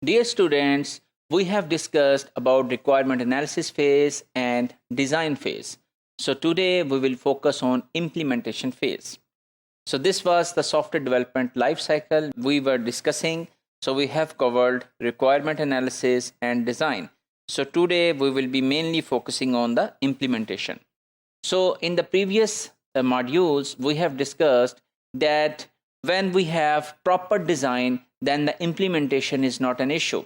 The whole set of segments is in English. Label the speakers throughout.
Speaker 1: Dear students, we have discussed about requirement analysis phase and design phase. So today we will focus on implementation phase. So this was the software development life cycle we were discussing. So we have covered requirement analysis and design. So today we will be mainly focusing on the implementation. So in the previous modules, we have discussed that when we have proper design, then the implementation is not an issue.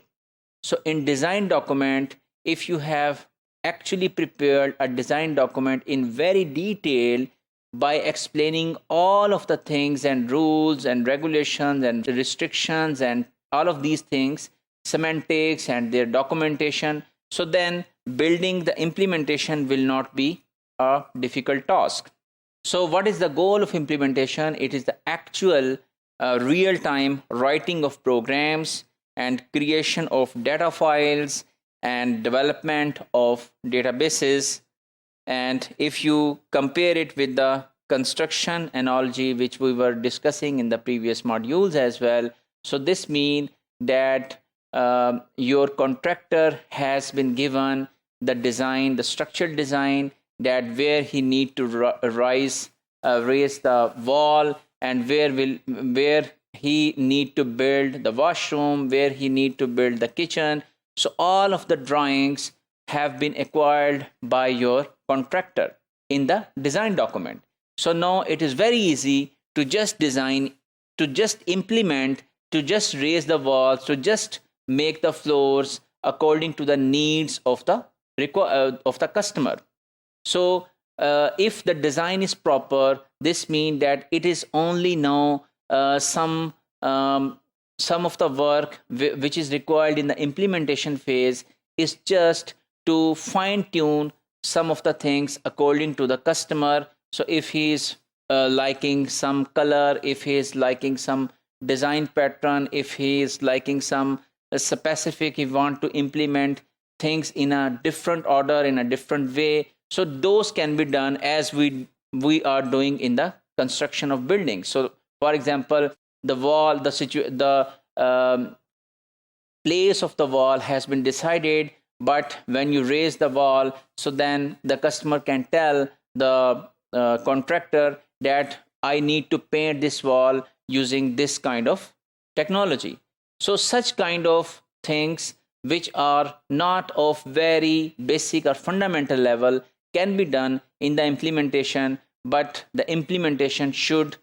Speaker 1: So in design document, if you have actually prepared a design document in very detail by explaining all of the things and rules and regulations and restrictions and all of these things, semantics and their documentation, so then building the implementation will not be a difficult task. So what is the goal of implementation? It is the actual real-time writing of programs and creation of data files and development of databases. And if you compare it with the construction analogy which we were discussing in the previous modules as well, so this means that your contractor has been given the design, the structural design, that where he need to raise the wall, and where he need to build the washroom, where he need to build the kitchen. So all of the drawings have been acquired by your contractor in the design document. So now it is very easy to just design, to just implement, to just raise the walls, to just make the floors according to the needs of the customer. So if the design is proper, this means that it is only now some of the work which is required in the implementation phase is just to fine tune some of the things according to the customer. So if he is liking some color, if he is liking some design pattern, if he is liking some specific, he want to implement things in a different order, in a different way. So those can be done as we are doing in the construction of buildings. So for example, the wall, the place of the wall has been decided, but when you raise the wall, so then the customer can tell the contractor that I need to paint this wall using this kind of technology. So such kind of things which are not of very basic or fundamental level can be done in the implementation, but the implementation should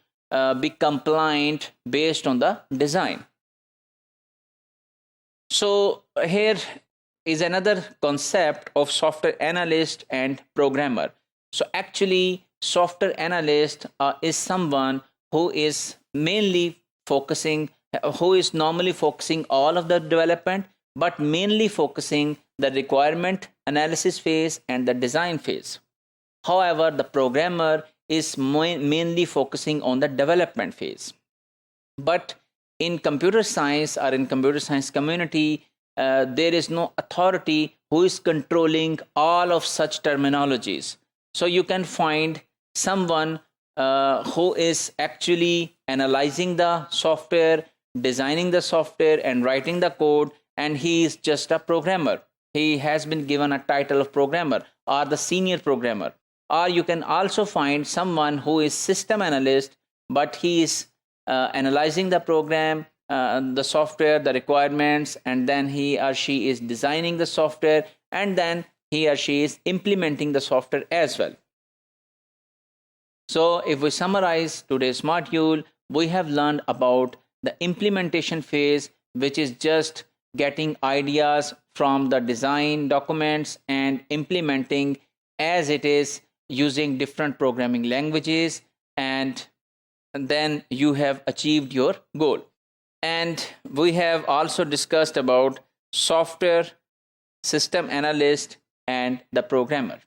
Speaker 1: be compliant based on the design. So here is another concept of software analyst and programmer. So actually, software analyst is someone who is mainly focusing, who is normally focusing all of the development, but mainly focusing the requirement analysis phase and the design phase. However, the programmer is mainly focusing on the development phase. But in computer science or in computer science community, there is no authority who is controlling all of such terminologies. So you can find someone who is actually analyzing the software, designing the software and writing the code, and he is just a programmer. He has been given a title of programmer or the senior programmer. Or you can also find someone who is system analyst, but he is analyzing the program, the software, the requirements, and then he or she is designing the software, and then he or she is implementing the software as well. So if we summarize today's module, we have learned about the implementation phase, which is just getting ideas from the design documents and implementing as it is using different programming languages, and then you have achieved your goal. And we have also discussed about software, system analyst, and the programmer.